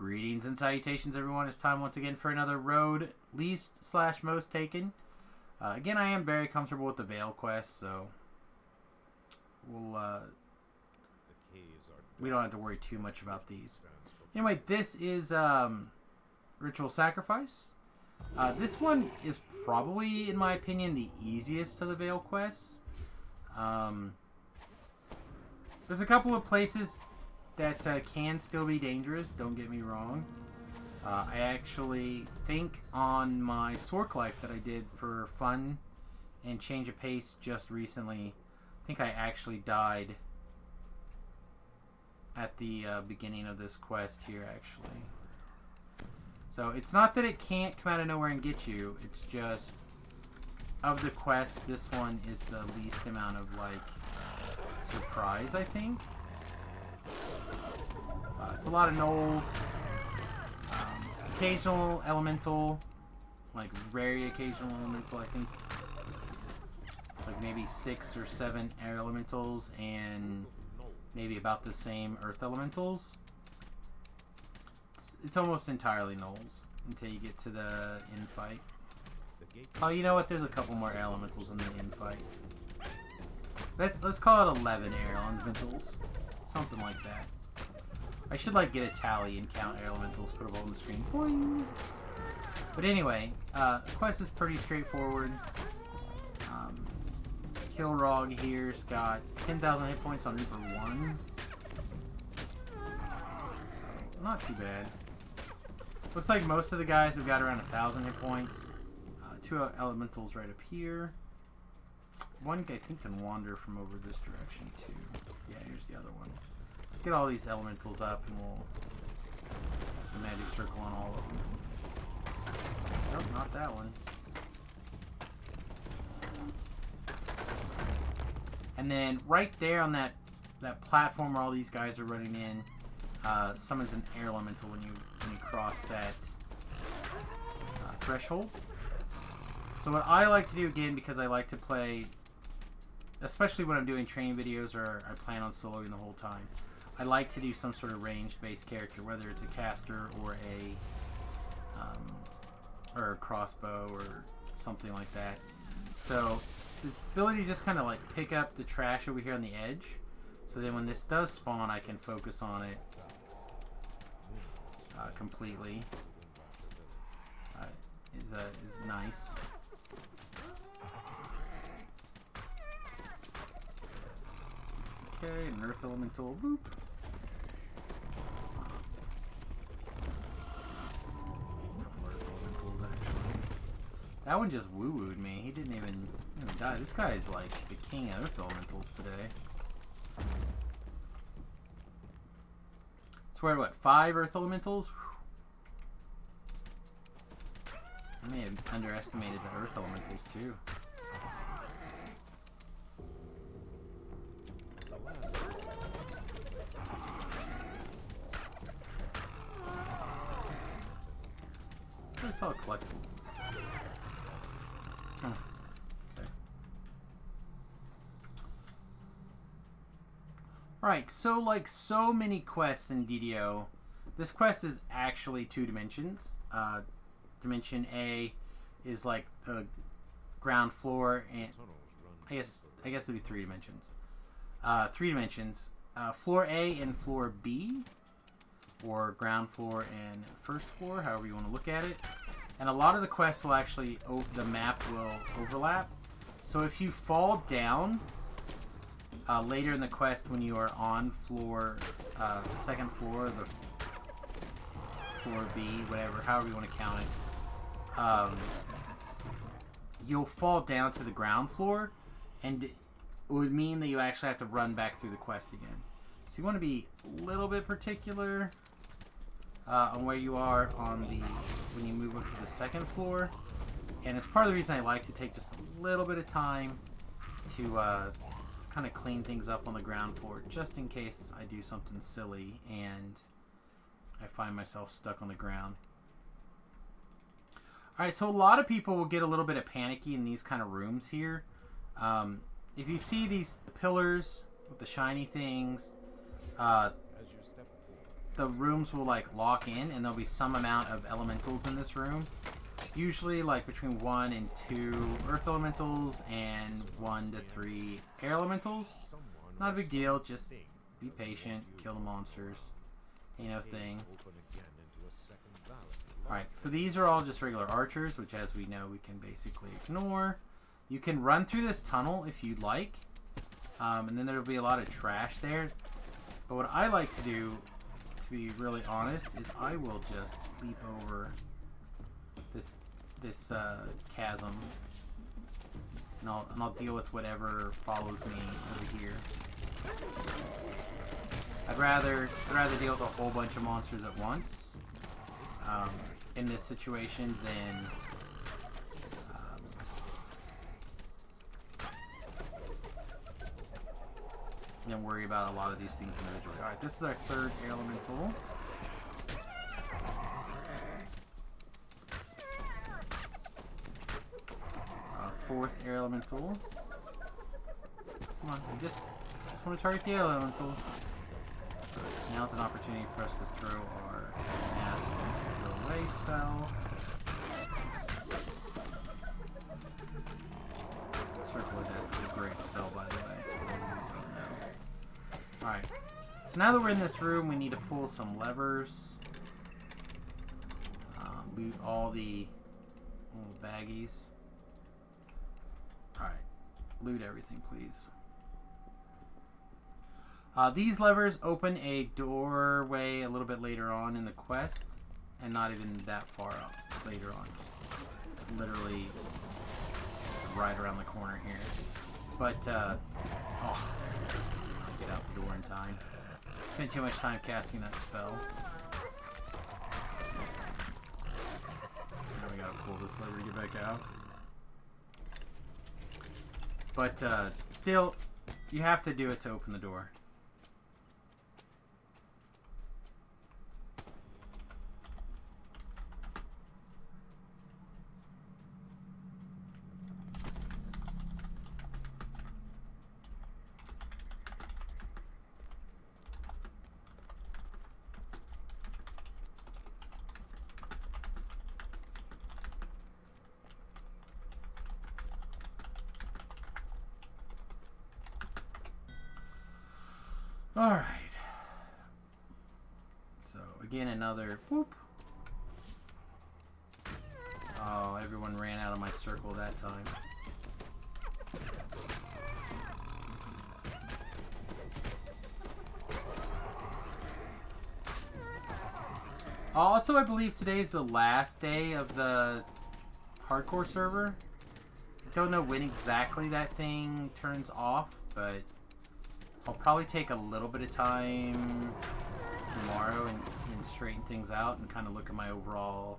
Greetings and salutations, everyone. It's time once again for another road least / most taken. Again, I am very comfortable with the Veil quest, so we don't have to worry too much about these. Anyway, this is Ritual Sacrifice. This one is probably, in my opinion, the easiest of the Veil quests. There's a couple of places that can still be dangerous, don't get me wrong. I actually think on my Sork life that I did for fun and change of pace just recently, I think I actually died at the beginning of this quest here, actually. So it's not that it can't come out of nowhere and get you, it's just of the quests, this one is the least amount of, like, surprise, I think. It's a lot of gnolls, occasional elemental, like very occasional elemental, I think, like maybe 6 or 7 air elementals and maybe about the same earth elementals. It's almost entirely gnolls until you get to the end fight. Oh, you know what? There's a couple more air elementals in the end fight. Let's call it 11 air elementals, something like that. I should like get a tally and count air elementals, put them all on the screen. Boing. But anyway, the quest is pretty straightforward. Kilrog here's got 10,000 hit points on Reaper 1. Not too bad. Looks like most of the guys have got around 1,000 hit points. 2 elementals right up here. One I think can wander from over this direction too. Yeah, here's the other one. Let's get all these elementals up and we'll cast the magic circle on all of them. Nope, not that one. And then right there on that platform where all these guys are running in, summons an air elemental when you cross that threshold. So what I like to do, again, because I like to play, especially when I'm doing training videos or I plan on soloing the whole time, I like to do some sort of ranged-based character, whether it's a caster or a crossbow or something like that. So the ability to just kind of like pick up the trash over here on the edge, so then when this does spawn, I can focus on it completely. Is nice. Okay, an earth elemental. Boop. Couple earth elementals, actually. That one just woo-wooed me. He didn't even die. This guy is like the king of earth elementals today. So we're at what, 5 earth elementals? I may have underestimated the earth elementals too. I saw a collectible. Huh. Okay. Right, so like so many quests in DDO, this quest is actually 2 dimensions. Dimension A is like the ground floor, and I guess it'd be 3 dimensions. 3 dimensions. Floor A and floor B, or ground floor and first floor, however you want to look at it. And a lot of the quests will actually, the map will overlap. So if you fall down later in the quest when you are on floor, the 2nd floor, the floor B, whatever, however you want to count it, you'll fall down to the ground floor, and it would mean that you actually have to run back through the quest again. So you want to be a little bit particular on where you are on when you move up to the 2nd floor, and it's part of the reason I like to take just a little bit of time to kind of clean things up on the ground floor, just in case I do something silly and I find myself stuck on the ground. Alright, so a lot of people will get a little bit of panicky in these kind of rooms here. If you see these pillars with the shiny things, the rooms will like lock in, and there'll be some amount of elementals in this room. Usually like between 1 and 2 earth elementals and 1 to 3 air elementals. Not a big deal, just be patient, kill the monsters. Ain't no thing. Alright, so these are all just regular archers, which as we know we can basically ignore. You can run through this tunnel if you'd like. And then there'll be a lot of trash there. But what I like to do, to be really honest, is I will just leap over this chasm, and I'll deal with whatever follows me over here. I'd rather deal with a whole bunch of monsters at once in this situation than worry about a lot of these things individually. All right, this is our third air elemental. Fourth air elemental. Come on, I just want to target the air elemental. Now's an opportunity for us to throw our mass go away spell. Circle of Death is a great spell, by the way. Alright, so now that we're in this room, we need to pull some levers. Loot all the little baggies. Alright, loot everything, please. These levers open a doorway a little bit later on in the quest, and not even that far up later on. Literally just right around the corner here. But, oh, I'll get out the door in time. Spent too much time casting that spell. So now we gotta pull this lever to get back out. But, still, you have to do it to open the door. Alright. So, again, another whoop. Oh, everyone ran out of my circle that time. Also, I believe today's the last day of the hardcore server. I don't know when exactly that thing turns off, but I'll probably take a little bit of time tomorrow and straighten things out and kind of look at my overall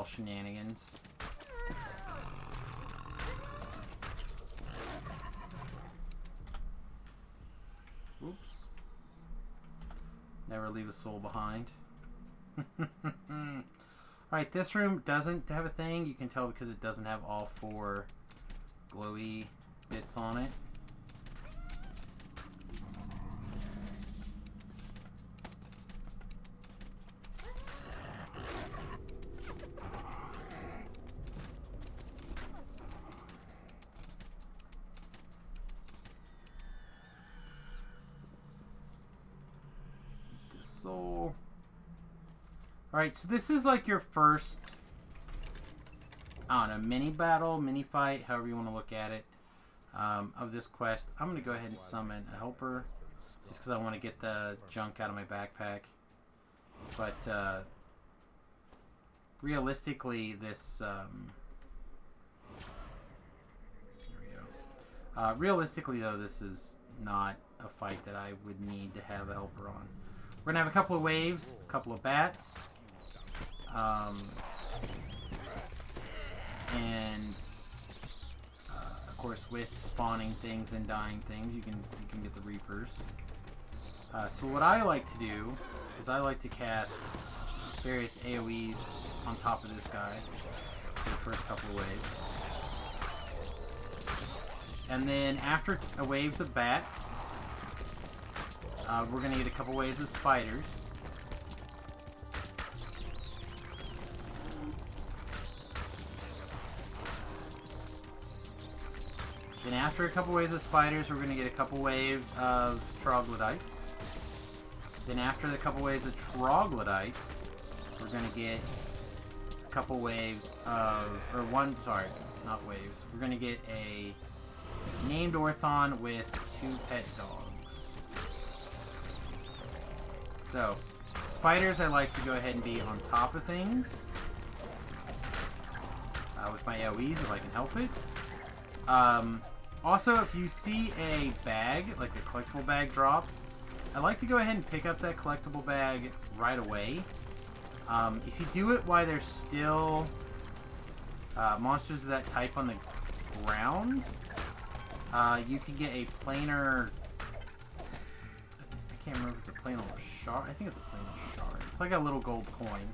shenanigans. Oops. Never leave a soul behind. Alright, this room doesn't have a thing. You can tell because it doesn't have all 4 glowy bits on it. Soul. Alright, so this is like your first, I don't know, mini battle, mini fight, however you want to look at it, of this quest. I'm going to go ahead and summon a helper, just because I want to get the junk out of my backpack. But, realistically, this, there we go. Realistically, though, this is not a fight that I would need to have a helper on. We're going to have a couple of waves, a couple of bats, and of course with spawning things and dying things, you can get the Reapers. So what I like to do is I like to cast various AoEs on top of this guy for the first couple of waves. And then after waves of bats, We're going to get a couple waves of spiders. Then after a couple waves of spiders, we're going to get a couple waves of troglodytes. Then after the couple waves of troglodytes, we're going to get a couple waves of, or one, sorry, not waves. We're going to get a named orthon with 2 pet dogs. So, spiders, I like to go ahead and be on top of things. With my AoEs, if I can help it. Also, if you see a bag, like a collectible bag drop, I like to go ahead and pick up that collectible bag right away. If you do it while there's still monsters of that type on the ground, you can get a planar... I can't remember if it's a planar shard. I think it's a planar shard. It's like a little gold coin.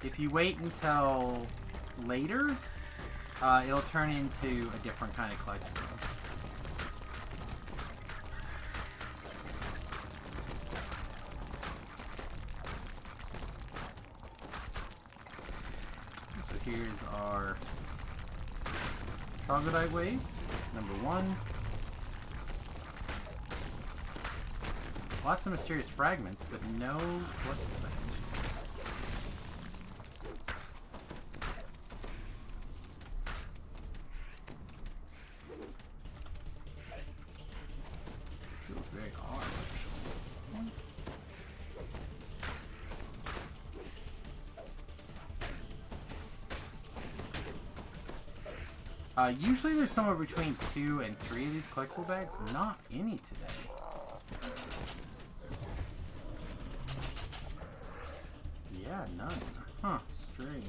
If you wait until later, it'll turn into a different kind of collectible. So here's our troglodyte wave, number 1. Lots of mysterious fragments, but no collectible bags. Usually there's somewhere between 2 and 3 of these collectible bags. Not any today. Yeah, none. Huh, strange.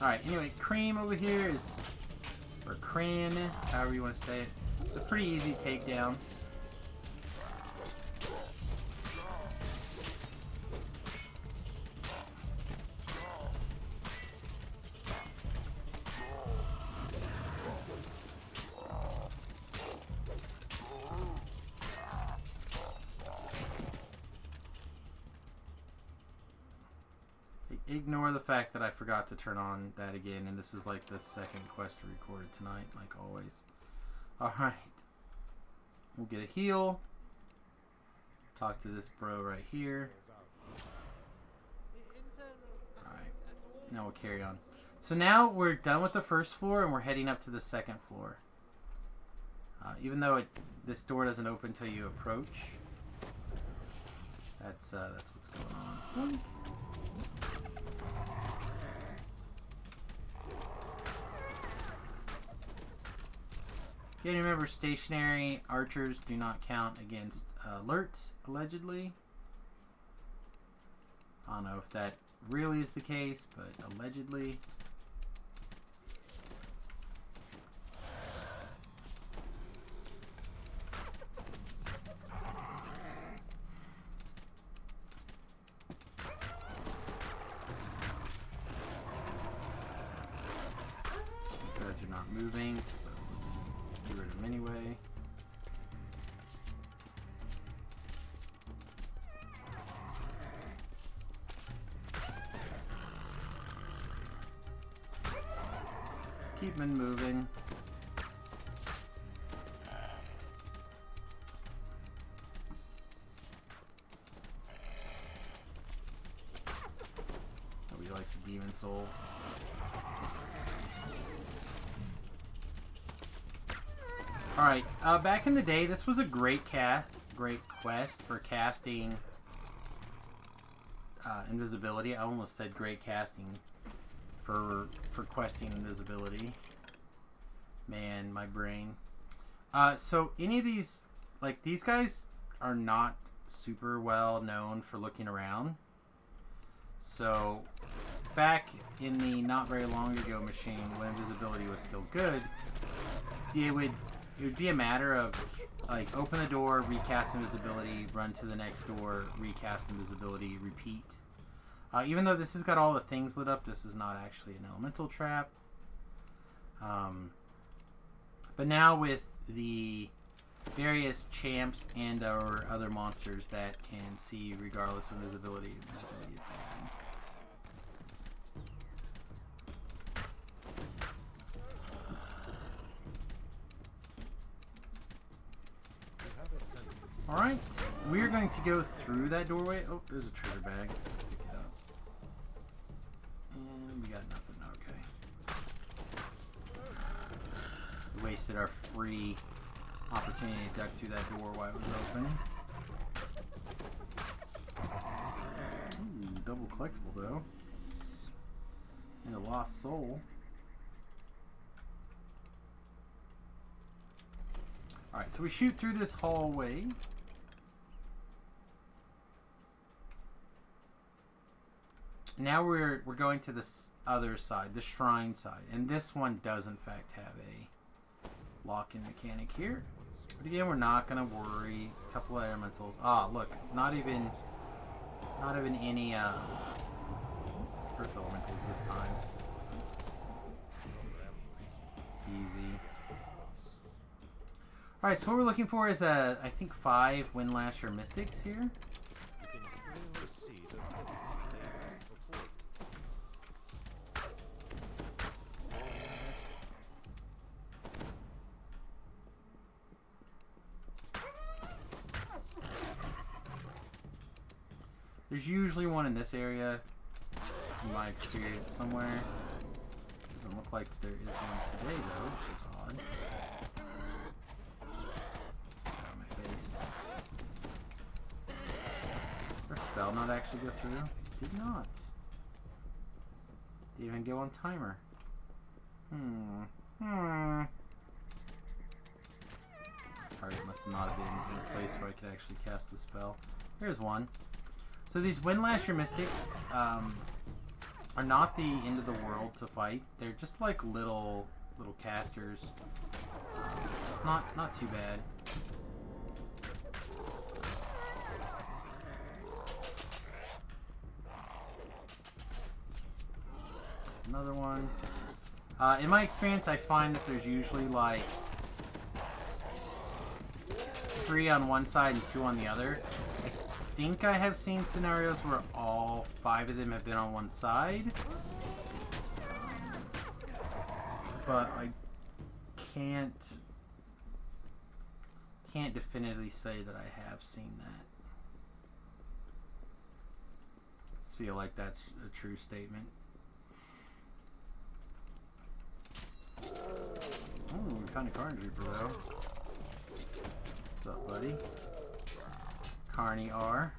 Alright, anyway, Cream over here is, or Cran, however you want to say it. It's a pretty easy takedown. Ignore the fact that I forgot to turn on that again, and this is like the second quest recorded tonight, like always. Alright. We'll get a heal. Talk to this bro right here. Alright. Now we'll carry on. So now we're done with the first floor, and we're heading up to the second floor. Even though this door doesn't open until you approach. That's what's going on. You gotta remember, stationary archers do not count against alerts, allegedly. I don't know if that really is the case, but allegedly. These guys are not moving. Get rid of them anyway. Just keep them moving. Nobody likes a demon soul. Alright, back in the day, this was a great quest for casting invisibility. I almost said great casting for questing invisibility. Man, my brain. So any of these, like, these guys are not super well known for looking around. So back in the not very long ago machine, when invisibility was still good, it would be a matter of, like, open the door, recast invisibility, run to the next door, recast invisibility, repeat. Even though this has got all the things lit up, this is not actually an elemental trap. But now with the various champs and or other monsters that can see regardless of invisibility, Alright, we're going to go through that doorway. Oh, there's a treasure bag. Let's pick it up. And we got nothing, okay. We wasted our free opportunity to duck through that door while it was open. Ooh, double collectible though. And a lost soul. Alright, so we shoot through this hallway. Now we're going to this other side, the shrine side. And this one does in fact have a lock-in mechanic here. But again, we're not gonna worry. A couple of elementals. Ah, look, not even any earth elementals this time. Easy. Alright, so what we're looking for is I think 5 Windlasher Mystics here. There's usually one in this area, in my experience, somewhere. Doesn't look like there is one today, though, which is odd. Get out of my face. Did our spell not actually go through? It did not. Didn't even go on timer. Target must not have been in a place where I could actually cast the spell. Here's one. So these Windlasher Mystics are not the end of the world to fight. They're just like little casters. Not too bad. Another one. In my experience, I find that there's usually like 3 on one side and 2 on the other. I think I have seen scenarios where all 5 of them have been on one side, but I can't definitively say that I have seen that. I just feel like that's a true statement. Ooh, we found a Carnage Reaper though. What's up, buddy? Carney R.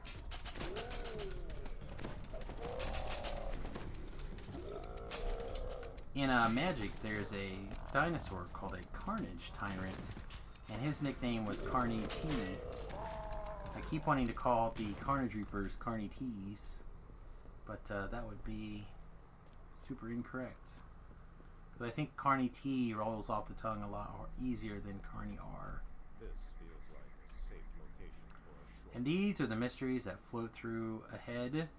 In Magic, there's a dinosaur called a Carnage Tyrant, and his nickname was Carney T. I keep wanting to call the Carnage Reapers Carney T's, but that would be super incorrect. Because I think Carney T rolls off the tongue a lot easier than Carney R. And these are the mysteries that float through ahead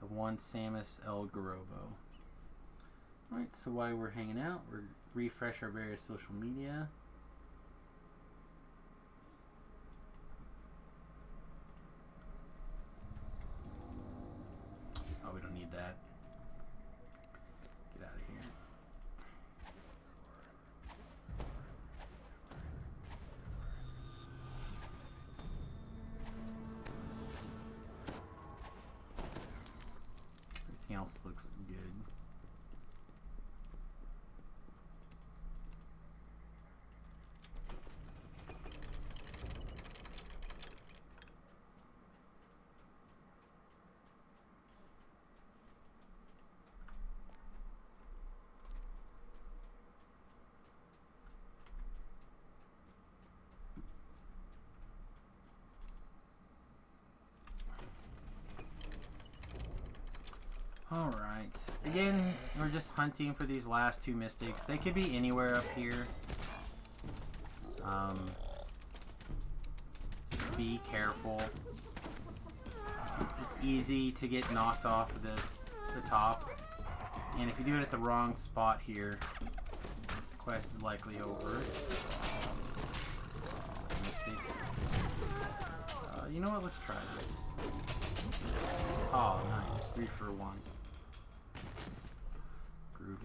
of one Samius El Garobo. Alright, so while we're hanging out, we'll refresh our various social media. Oh, we don't need that. Get out of here. Everything else looks good. Alright, again, we're just hunting for these last 2 mystics. They could be anywhere up here. Just be careful. It's easy to get knocked off of the top. And if you do it at the wrong spot here, quest is likely over. You know what? Let's try this. Oh, nice. 3 for 1. Groovy.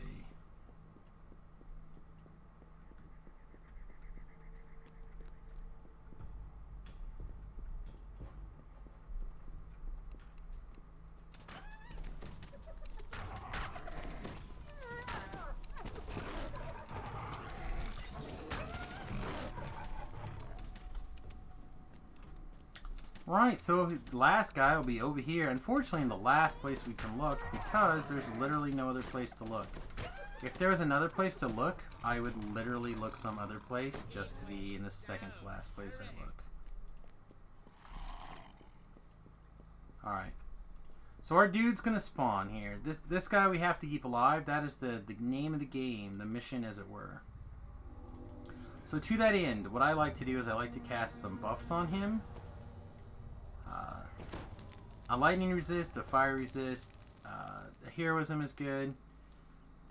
Right, so the last guy will be over here. Unfortunately, in the last place we can look, because there's literally no other place to look. If there was another place to look, I would literally look some other place just to be in the second to last place I look. Alright. So our dude's gonna spawn here. This guy we have to keep alive. That is the name of the game, the mission as it were. So to that end, what I like to do is I like to cast some buffs on him. A lightning resist, a fire resist, the heroism is good.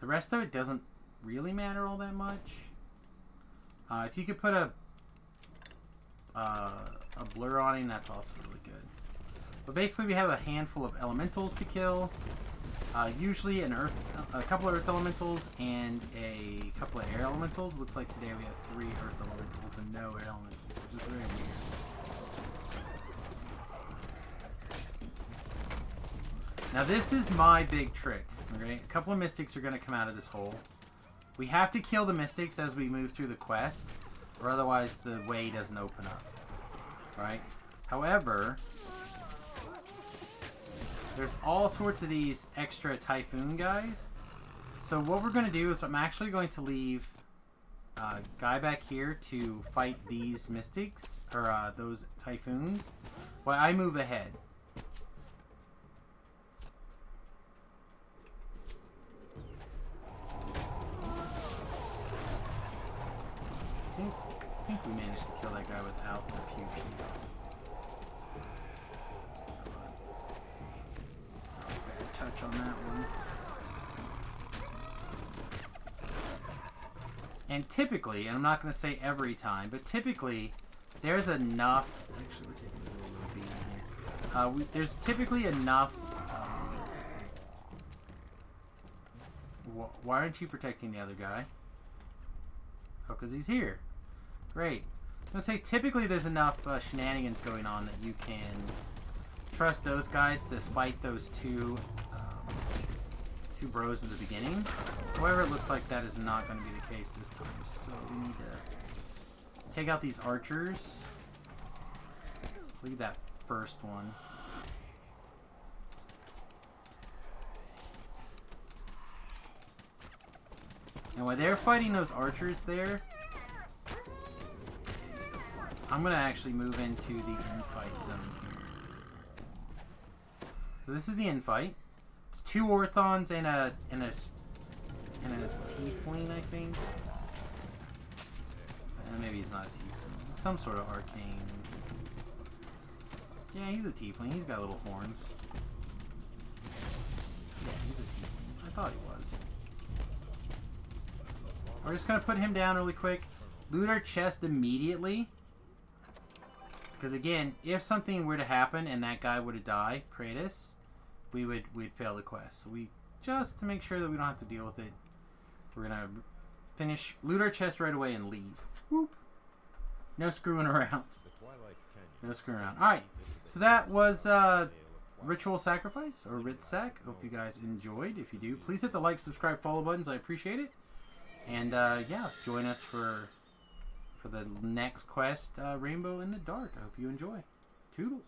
The rest of it doesn't really matter all that much. If you could put a blur on him, that's also really good. But basically we have a handful of elementals to kill. Usually a couple of earth elementals and a couple of air elementals. Looks like today we have 3 earth elementals and no air elementals, which is very weird. Now this is my big trick, okay? A couple of mystics are going to come out of this hole. We have to kill the mystics as we move through the quest, or otherwise the way doesn't open up, right? However, there's all sorts of these extra typhoon guys. So what we're going to do is I'm actually going to leave a guy back here to fight these mystics, or those typhoons, while I move ahead. I think we managed to kill that guy without the pew pew. Bad touch on that one. And typically, and I'm not going to say every time, but typically there's enough. Actually, we're taking a little beating here. There's typically enough. Why aren't you protecting the other guy? Oh, because he's here. Great. I'm going to say typically there's enough shenanigans going on that you can trust those guys to fight those two bros at the beginning. However, it looks like that is not going to be the case this time. So we need to take out these archers. Look at that first one. And while they're fighting those archers there, I'm going to actually move into the infight zone here. So this is the infight. It's 2 Orthons and a Tiefling, I think. Maybe he's not a Tiefling. Some sort of arcane. Yeah, he's a Tiefling. He's got little horns. Yeah, he's a Tiefling. I thought he was. We're just going to put him down really quick. Loot our chest immediately. Because again, if something were to happen and that guy were to die, Praetus, we'd fail the quest. So just to make sure that we don't have to deal with it, we're going to loot our chest right away and leave. Whoop. No screwing around. No screwing around. Alright, so that was Ritual Sacrifice, or Rit Sac. Hope you guys enjoyed. If you do, please hit the like, subscribe, follow buttons. I appreciate it. And yeah, join us for the next quest, Rainbow in the Dark. I hope you enjoy. Toodles.